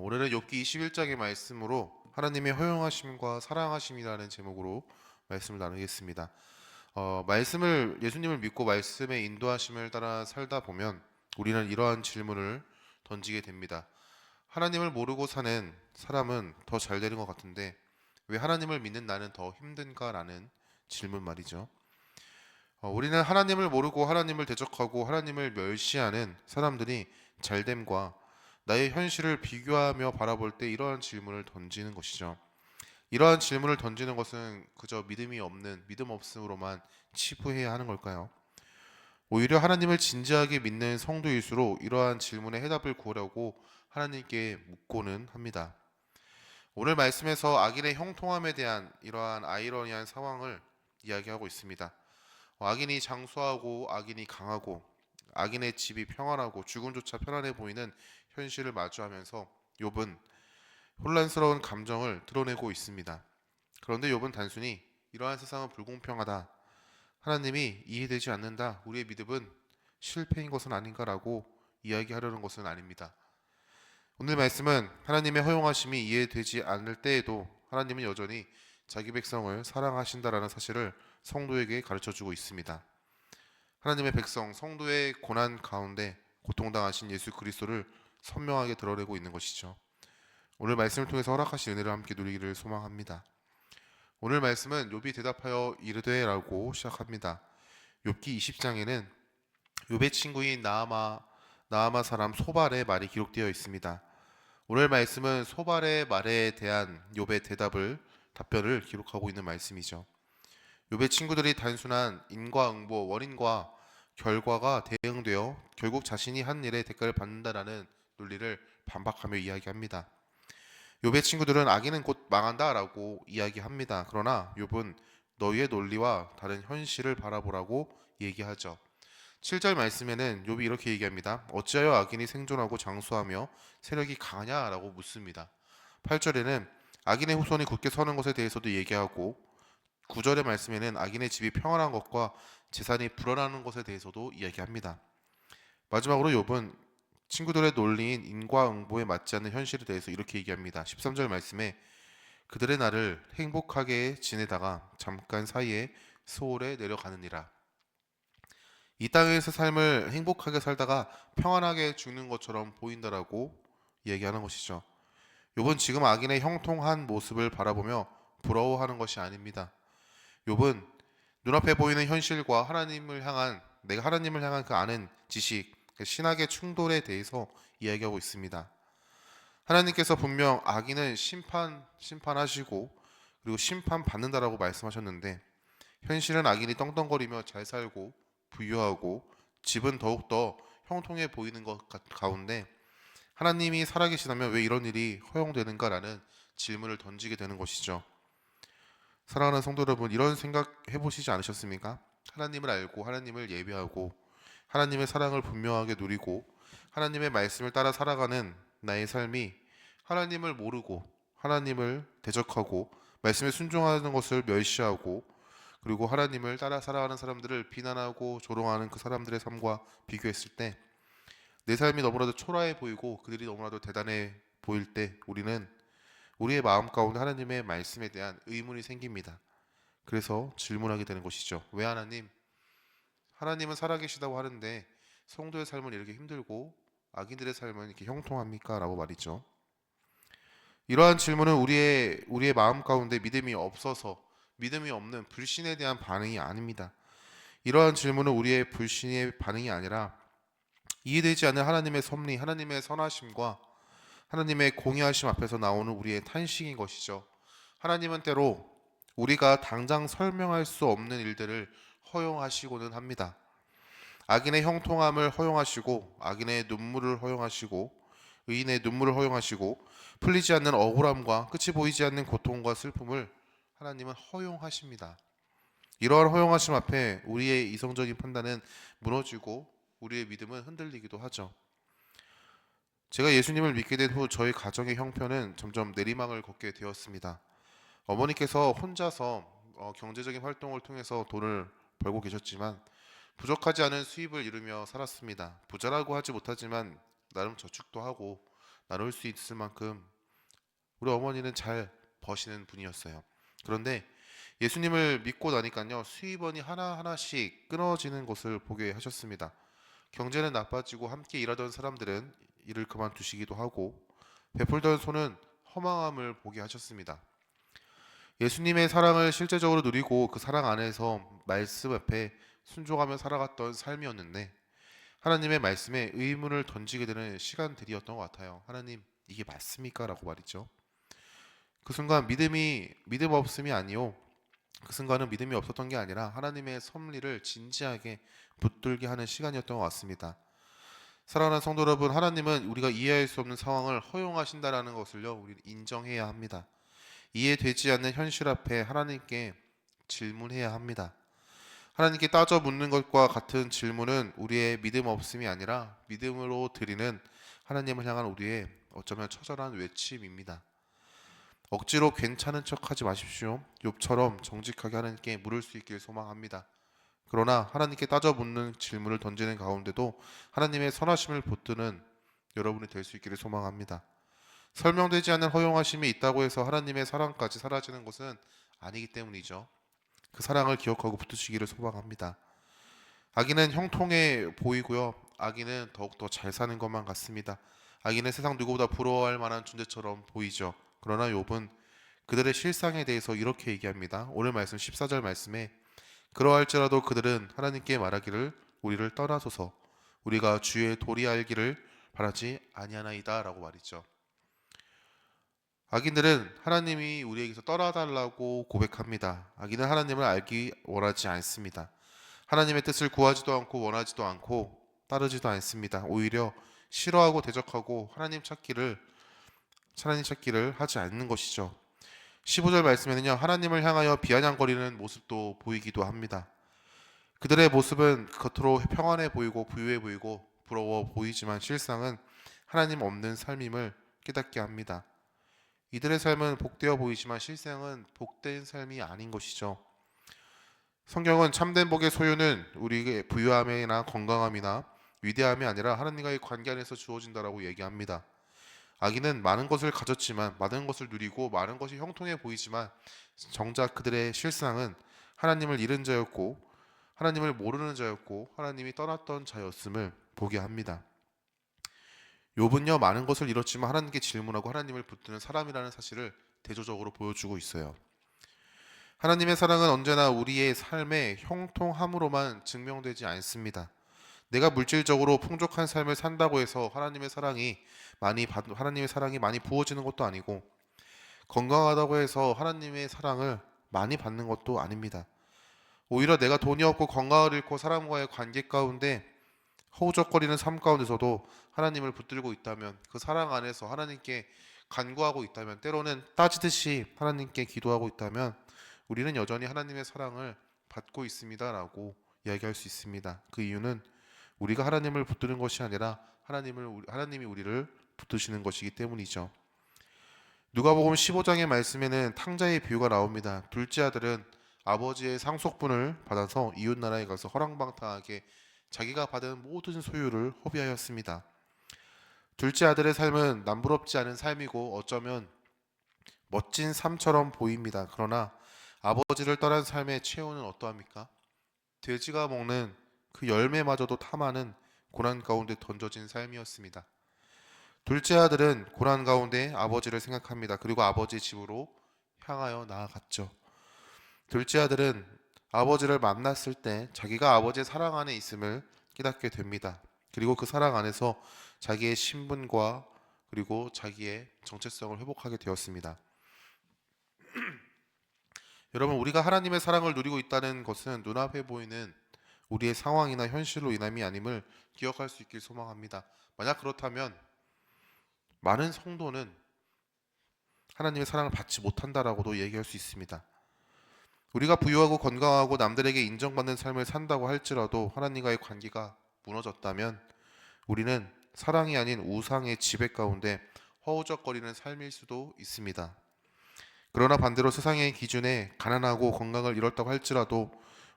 올해는 욥기 21장의 말씀으로 하나님의 허용하심과 사랑하심이라는 제목으로 말씀을 나누겠습니다. 말씀을 예수님을 믿고 말씀의 인도하심을 따라 살다 보면 우리는 이러한 질문을 던지게 됩니다. 하나님을 모르고 사는 사람은 더 잘 되는 것 같은데 왜 하나님을 믿는 나는 더 힘든가라는 질문 말이죠. 우리는 하나님을 모르고 하나님을 대적하고 하나님을 멸시하는 사람들이 잘됨과 나의 현실을 비교하며 바라볼 때 이러한 질문을 던지는 것이죠. 이러한 질문을 던지는 것은 그저 믿음이 없는 믿음 없음으로만 치부해야 하는 걸까요? 오히려 하나님을 진지하게 믿는 성도일수록 이러한 질문에 해답을 구하려고 하나님께 묻고는 합니다. 오늘 말씀에서 악인의 형통함에 대한 이러한 아이러니한 상황을 이야기하고 있습니다. 악인이 장수하고 악인이 강하고 악인의 집이 평안하고 죽음조차 편안해 보이는 현실을 마주하면서 욥은 혼란스러운 감정을 드러내고 있습니다. 그런데 욥은 단순히 이러한 세상은 불공평하다, 하나님이 이해되지 않는다, 우리의 믿음은 실패인 것은 아닌가라고 이야기하려는 것은 아닙니다. 오늘 말씀은 하나님의 허용하심이 이해되지 않을 때에도 하나님은 여전히 자기 백성을 사랑하신다라는 사실을 성도에게 가르쳐주고 있습니다. 하나님의 백성, 성도의 고난 가운데 고통당하신 예수 그리스도를 선명하게 드러내고 있는 것이죠. 오늘 말씀을 통해서 허락하신 은혜를 함께 누리기를 소망합니다. 오늘 말씀은 욥이 대답하여 이르되라고 시작합니다. 욥기 20장에는 욥의 친구인 나아마 사람 소발의 말이 기록되어 있습니다. 오늘 말씀은 소발의 말에 대한 욥의 답변을 기록하고 있는 말씀이죠. 욥의 친구들이 단순한 인과응보, 원인과 결과가 대응되어 결국 자신이 한 일의 대가를 받는다라는 논리를 반박하며 이야기합니다. 욥의 친구들은 악인은 곧 망한다라고 이야기합니다. 그러나 욥은 너희의 논리와 다른 현실을 바라보라고 얘기하죠. 7절 말씀에는 욥이 이렇게 얘기합니다. 어찌하여 악인이 생존하고 장수하며 세력이 강하냐라고 묻습니다. 8절에는 악인의 후손이 굳게 서는 것에 대해서도 얘기하고 9절의 말씀에는 악인의 집이 평안한 것과 재산이 불어나는 것에 대해서도 이야기합니다. 마지막으로 욥은 친구들의 논리인 인과응보에 맞지 않는 현실에 대해서 이렇게 얘기합니다. 13절 말씀에 그들의 날을 행복하게 지내다가 잠깐 사이에 소홀에 내려가느니라. 이 땅에서 삶을 행복하게 살다가 평안하게 죽는 것처럼 보인다라고 얘기하는 것이죠. 욥은 지금 악인의 형통한 모습을 바라보며 부러워하는 것이 아닙니다. 욥은 눈앞에 보이는 현실과 내가 하나님을 향한 그 아는 지식, 그 신학의 충돌에 대해서 이야기하고 있습니다. 하나님께서 분명 악인은 심판하시고 그리고 심판받는다라고 말씀하셨는데 현실은 악인이 떵떵거리며 잘 살고 부유하고 집은 더욱더 형통해 보이는 것 가운데 하나님이 살아계시다면 왜 이런 일이 허용되는가라는 질문을 던지게 되는 것이죠. 사랑하는 성도 여러분, 이런 생각 해보시지 않으셨습니까? 하나님을 알고 하나님을 예배하고 하나님의 사랑을 분명하게 누리고 하나님의 말씀을 따라 살아가는 나의 삶이 하나님을 모르고 하나님을 대적하고 말씀에 순종하는 것을 멸시하고 그리고 하나님을 따라 살아가는 사람들을 비난하고 조롱하는 그 사람들의 삶과 비교했을 때 내 삶이 너무나도 초라해 보이고 그들이 너무나도 대단해 보일 때 우리는 우리의 마음 가운데 하나님의 말씀에 대한 의문이 생깁니다. 그래서 질문하게 되는 것이죠. 왜 하나님은 살아계시다고 하는데 성도의 삶은 이렇게 힘들고 악인들의 삶은 이렇게 형통합니까? 라고 말이죠. 이러한 질문은 우리의 마음 가운데 믿음이 없는 불신에 대한 반응이 아닙니다. 이러한 질문은 우리의 불신의 반응이 아니라 이해되지 않는 하나님의 섭리, 하나님의 선하심과 하나님의 공의하심 앞에서 나오는 우리의 탄식인 것이죠. 하나님은 때로 우리가 당장 설명할 수 없는 일들을 허용하시고는 합니다. 악인의 형통함을 허용하시고 악인의 눈물을 허용하시고 의인의 눈물을 허용하시고 풀리지 않는 억울함과 끝이 보이지 않는 고통과 슬픔을 하나님은 허용하십니다. 이러한 허용하심 앞에 우리의 이성적인 판단은 무너지고 우리의 믿음은 흔들리기도 하죠. 제가 예수님을 믿게 된 후 저희 가정의 형편은 점점 내리막을 걷게 되었습니다. 어머니께서 혼자서 경제적인 활동을 통해서 돈을 벌고 계셨지만 부족하지 않은 수입을 이루며 살았습니다. 부자라고 하지 못하지만 나름 저축도 하고 나눌 수 있을 만큼 우리 어머니는 잘 버시는 분이었어요. 그런데 예수님을 믿고 나니까요, 수입원이 하나하나씩 끊어지는 것을 보게 하셨습니다. 경제는 나빠지고 함께 일하던 사람들은 일을 그만두시기도 하고 베풀던 손은 허망함을 보게 하셨습니다. 예수님의 사랑을 실제적으로 누리고 그 사랑 안에서 말씀 앞에 순종하며 살아갔던 삶이었는데 하나님의 말씀에 의문을 던지게 되는 시간들이었던 것 같아요. 하나님, 이게 맞습니까? 라고 말이죠. 그 순간 믿음 없음이 아니요. 그 순간은 믿음이 없었던 게 아니라 하나님의 섭리를 진지하게 붙들게 하는 시간이었던 것 같습니다. 사랑하는 성도 여러분, 하나님은 우리가 이해할 수 없는 상황을 허용하신다라는 것을요, 우리 인정해야 합니다. 이해되지 않는 현실 앞에 하나님께 질문해야 합니다. 하나님께 따져 묻는 것과 같은 질문은 우리의 믿음 없음이 아니라 믿음으로 드리는 하나님을 향한 우리의 어쩌면 처절한 외침입니다. 억지로 괜찮은 척하지 마십시오. 욥처럼 정직하게 하나님께 물을 수 있길 소망합니다. 그러나 하나님께 따져 묻는 질문을 던지는 가운데도 하나님의 선하심을 붙드는 여러분이 될 수 있기를 소망합니다. 설명되지 않는 허용하심이 있다고 해서 하나님의 사랑까지 사라지는 것은 아니기 때문이죠. 그 사랑을 기억하고 붙드시기를 소망합니다. 아기는 형통해 보이고요. 아기는 더욱더 잘 사는 것만 같습니다. 아기는 세상 누구보다 부러워할 만한 존재처럼 보이죠. 그러나 욥은 그들의 실상에 대해서 이렇게 얘기합니다. 오늘 말씀 14절 말씀에 그러할지라도 그들은 하나님께 말하기를 우리를 떠나소서 우리가 주의 도리 알기를 바라지 아니하나이다 라고 말이죠. 악인들은 하나님이 우리에게서 떠나달라고 고백합니다. 악인은 하나님을 알기 원하지 않습니다. 하나님의 뜻을 구하지도 않고 원하지도 않고 따르지도 않습니다. 오히려 싫어하고 대적하고 하나님 찾기를 하지 않는 것이죠. 15절 말씀에는요, 하나님을 향하여 비아냥거리는 모습도 보이기도 합니다. 그들의 모습은 겉으로 평안해 보이고 부유해 보이고 부러워 보이지만 실상은 하나님 없는 삶임을 깨닫게 합니다. 이들의 삶은 복되어 보이지만 실상은 복된 삶이 아닌 것이죠. 성경은 참된 복의 소유는 우리의 부유함이나 건강함이나 위대함이 아니라 하나님과의 관계 안에서 주어진다라고 얘기합니다. 아기는 많은 것을 가졌지만 많은 것을 누리고 많은 것이 형통해 보이지만 정작 그들의 실상은 하나님을 잃은 자였고 하나님을 모르는 자였고 하나님이 떠났던 자였음을 보게 합니다. 욥은요 많은 것을 잃었지만 하나님께 질문하고 하나님을 붙드는 사람이라는 사실을 대조적으로 보여주고 있어요. 하나님의 사랑은 언제나 우리의 삶의 형통함으로만 증명되지 않습니다. 내가 물질적으로 풍족한 삶을 산다고 해서 하나님의 사랑이 많이 부어지는 것도 아니고 건강하다고 해서 하나님의 사랑을 많이 받는 것도 아닙니다. 오히려 내가 돈이 없고 건강을 잃고 사람과의 관계 가운데 허우적거리는 삶 가운데서도 하나님을 붙들고 있다면 그 사랑 안에서 하나님께 간구하고 있다면 때로는 따지듯이 하나님께 기도하고 있다면 우리는 여전히 하나님의 사랑을 받고 있습니다라고 이야기할 수 있습니다. 그 이유는 우리가 하나님을 붙드는 것이 아니라 하나님이 우리를 붙드시는 것이기 때문이죠. 누가복음 15장의 말씀에는 탕자의 비유가 나옵니다. 둘째 아들은 아버지의 상속분을 받아서 이웃 나라에 가서 허랑방탕하게 자기가 받은 모든 소유를 허비하였습니다. 둘째 아들의 삶은 남부럽지 않은 삶이고 어쩌면 멋진 삶처럼 보입니다. 그러나 아버지를 떠난 삶의 최후는 어떠합니까? 돼지가 먹는 그 열매마저도 탐하는 고난 가운데 던져진 삶이었습니다. 둘째 아들은 고난 가운데 아버지를 생각합니다. 그리고 아버지 집으로 향하여 나아갔죠. 둘째 아들은 아버지를 만났을 때 자기가 아버지의 사랑 안에 있음을 깨닫게 됩니다. 그리고 그 사랑 안에서 자기의 신분과 그리고 자기의 정체성을 회복하게 되었습니다. 여러분, 우리가 하나님의 사랑을 누리고 있다는 것은 눈앞에 보이는 우리의 상황이나 현실로 인함이 아님을 기억할 수 있길 소망합니다. 만약 그렇다면 많은 성도는 하나님의 사랑을 받지 못한다라고도 얘기할 수 있습니다. 우리가 부유하고 건강하고 남들에게 인정받는 삶을 산다고 할지라도 하나님과의 관계가 무너졌다면 우리는 사랑이 아닌 우상의 지배 가운데 허우적거리는 삶일 수도 있습니다. 그러나 반대로 세상의 기준에 가난하고 건강을 잃었다고 할지라도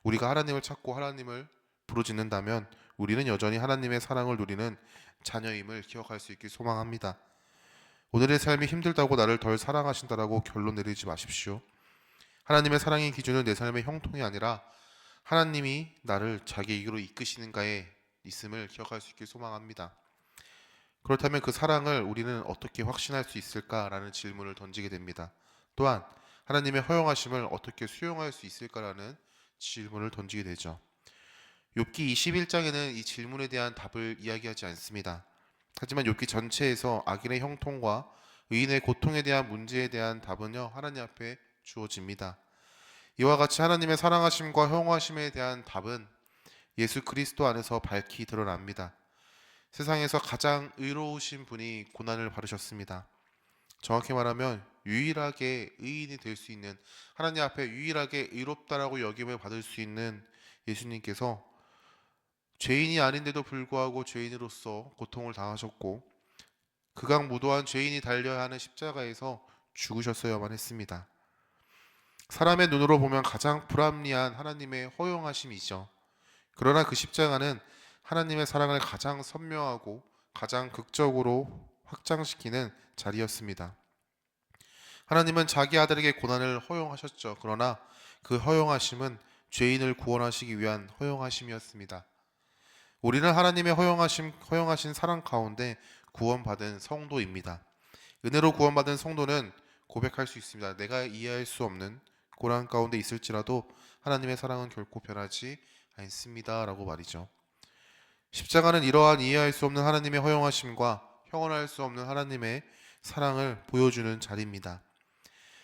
우리가 하나님을 찾고 하나님을 부르짖는다면 우리는 여전히 하나님의 사랑을 누리는 자녀임을 기억할 수 있길 소망합니다. 오늘의 삶이 힘들다고 나를 덜 사랑하신다라고 결론 내리지 마십시오. 하나님의 사랑의 기준은 내 삶의 형통이 아니라 하나님이 나를 자기에게로 이끄시는가에 있음을 기억할 수 있길 소망합니다. 그렇다면 그 사랑을 우리는 어떻게 확신할 수 있을까라는 질문을 던지게 됩니다. 또한 하나님의 허용하심을 어떻게 수용할 수 있을까라는 질문을 던지게 되죠. 욥기 21장에는 이 질문에 대한 답을 이야기하지 않습니다. 하지만 욥기 전체에서 악인의 형통과 의인의 고통에 대한 문제에 대한 답은요, 하나님 앞에 주어집니다. 이와 같이 하나님의 사랑하심과 허용하심에 대한 답은 예수 그리스도 안에서 밝히 드러납니다. 세상에서 가장 의로우신 분이 고난을 받으셨습니다. 정확히 말하면 유일하게 의인이 될 수 있는, 하나님 앞에 유일하게 의롭다라고 여김을 받을 수 있는 예수님께서 죄인이 아닌데도 불구하고 죄인으로서 고통을 당하셨고 극악무도한 죄인이 달려야 하는 십자가에서 죽으셨어야만 했습니다. 사람의 눈으로 보면 가장 불합리한 하나님의 허용하심이죠. 그러나 그 십자가는 하나님의 사랑을 가장 선명하고 가장 극적으로 확장시키는 자리였습니다. 하나님은 자기 아들에게 고난을 허용하셨죠. 그러나 그 허용하심은 죄인을 구원하시기 위한 허용하심이었습니다. 우리는 하나님의 허용하신 사랑 가운데 구원받은 성도입니다. 은혜로 구원받은 성도는 고백할 수 있습니다. 내가 이해할 수 없는 고난 가운데 있을지라도 하나님의 사랑은 결코 변하지 않습니다. 라고 말이죠. 십자가는 이러한 이해할 수 없는 하나님의 허용하심과 형언할 수 없는 하나님의 사랑을 보여주는 자리입니다.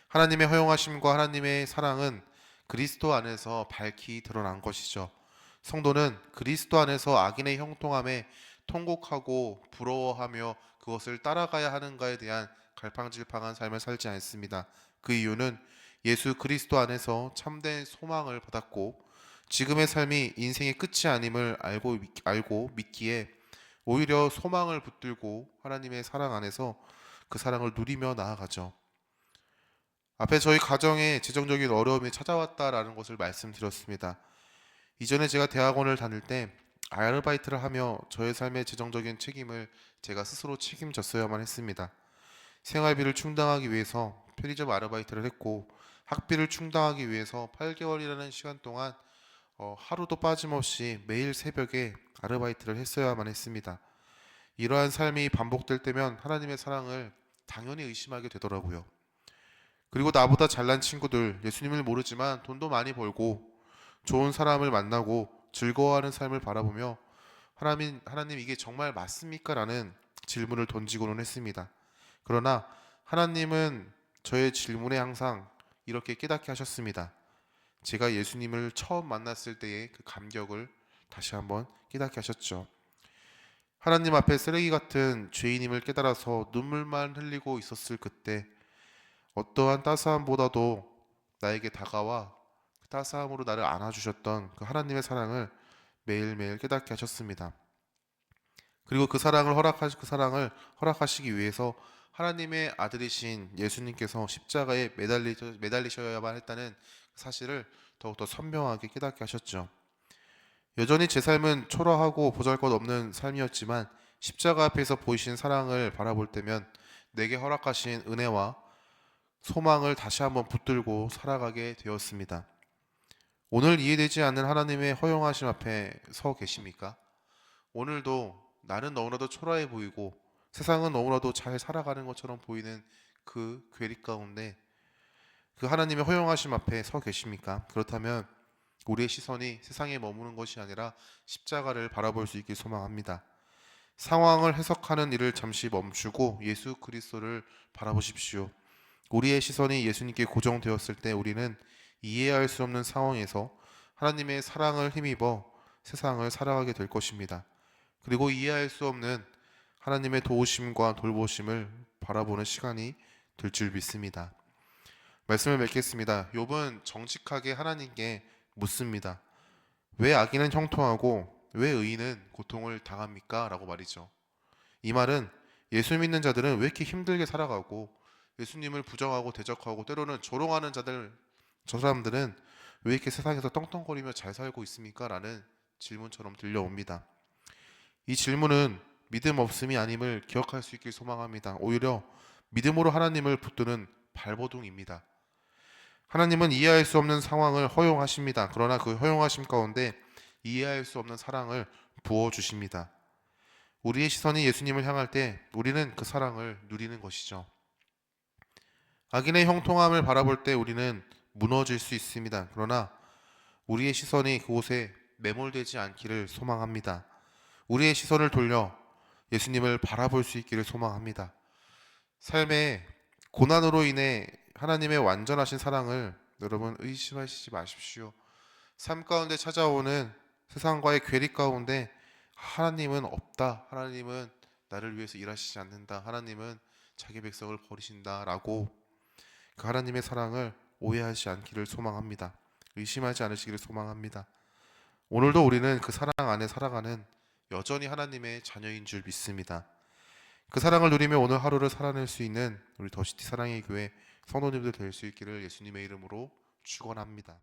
하나님의 허용하심과 하나님의 사랑은 그리스도 안에서 밝히 드러난 것이죠. 성도는 그리스도 안에서 악인의 형통함에 통곡하고 부러워하며 그것을 따라가야 하는가에 대한 갈팡질팡한 삶을 살지 않습니다. 그 이유는 예수 그리스도 안에서 참된 소망을 받았고 지금의 삶이 인생의 끝이 아님을 알고 믿기에 오히려 소망을 붙들고 하나님의 사랑 안에서 그 사랑을 누리며 나아가죠. 앞에 저희 가정에 재정적인 어려움이 찾아왔다라는 것을 말씀드렸습니다. 이전에 제가 대학원을 다닐 때 아르바이트를 하며 저의 삶의 재정적인 책임을 제가 스스로 책임졌어야만 했습니다. 생활비를 충당하기 위해서 편의점 아르바이트를 했고 학비를 충당하기 위해서 8개월이라는 시간 동안 하루도 빠짐없이 매일 새벽에 아르바이트를 했어야만 했습니다. 이러한 삶이 반복될 때면 하나님의 사랑을 당연히 의심하게 되더라고요. 그리고 나보다 잘난 친구들, 예수님을 모르지만 돈도 많이 벌고 좋은 사람을 만나고 즐거워하는 삶을 바라보며 하나님 이게 정말 맞습니까? 라는 질문을 던지고는 했습니다. 그러나 하나님은 저의 질문에 항상 이렇게 깨닫게 하셨습니다. 제가 예수님을 처음 만났을 때의 그 감격을 다시 한번 깨닫게 하셨죠. 하나님 앞에 쓰레기 같은 죄인임을 깨달아서 눈물만 흘리고 있었을 그때 어떠한 따스함보다도 나에게 다가와 그 따스함으로 나를 안아주셨던 그 하나님의 사랑을 매일매일 깨닫게 하셨습니다. 그리고 그 사랑을 허락하시기 위해서 하나님의 아들이신 예수님께서 십자가에 매달리셔야만 했다는 사실을 더욱더 선명하게 깨닫게 하셨죠. 여전히 제 삶은 초라하고 보잘것없는 삶이었지만 십자가 앞에서 보이신 사랑을 바라볼 때면 내게 허락하신 은혜와 소망을 다시 한번 붙들고 살아가게 되었습니다. 오늘 이해되지 않는 하나님의 허용하심 앞에 서 계십니까? 오늘도 나는 너무나도 초라해 보이고 세상은 너무나도 잘 살아가는 것처럼 보이는 그 괴리 가운데 그 하나님의 허용하심 앞에 서 계십니까? 그렇다면 우리의 시선이 세상에 머무는 것이 아니라 십자가를 바라볼 수 있길 소망합니다. 상황을 해석하는 일을 잠시 멈추고 예수 그리스도를 바라보십시오. 우리의 시선이 예수님께 고정되었을 때 우리는 이해할 수 없는 상황에서 하나님의 사랑을 힘입어 세상을 살아가게 될 것입니다. 그리고 이해할 수 없는 하나님의 도우심과 돌보심을 바라보는 시간이 될 줄 믿습니다. 말씀을 맺겠습니다. 욥은 정직하게 하나님께 묻습니다. 왜 악인은 형통하고 왜 의인은 고통을 당합니까? 라고 말이죠. 이 말은 예수 믿는 자들은 왜 이렇게 힘들게 살아가고 예수님을 부정하고 대적하고 때로는 조롱하는 저 사람들은 왜 이렇게 세상에서 떵떵거리며 잘 살고 있습니까? 라는 질문처럼 들려옵니다. 이 질문은 믿음 없음이 아님을 기억할 수 있길 소망합니다. 오히려 믿음으로 하나님을 붙드는 발버둥입니다. 하나님은 이해할 수 없는 상황을 허용하십니다. 그러나 그 허용하심 가운데 이해할 수 없는 사랑을 부어주십니다. 우리의 시선이 예수님을 향할 때 우리는 그 사랑을 누리는 것이죠. 악인의 형통함을 바라볼 때 우리는 무너질 수 있습니다. 그러나 우리의 시선이 그곳에 매몰되지 않기를 소망합니다. 우리의 시선을 돌려 예수님을 바라볼 수 있기를 소망합니다. 삶의 고난으로 인해 하나님의 완전하신 사랑을 여러분 의심하시지 마십시오. 삶 가운데 찾아오는 세상과의 괴리 가운데 하나님은 없다. 하나님은 나를 위해서 일하시지 않는다. 하나님은 자기 백성을 버리신다라고 그 하나님의 사랑을 오해하지 않기를 소망합니다. 의심하지 않으시기를 소망합니다. 오늘도 우리는 그 사랑 안에 살아가는 여전히 하나님의 자녀인 줄 믿습니다. 그 사랑을 누리며 오늘 하루를 살아낼 수 있는 우리 더시티 사랑의 교회 성도님들 될 수 있기를 예수님의 이름으로 축원합니다.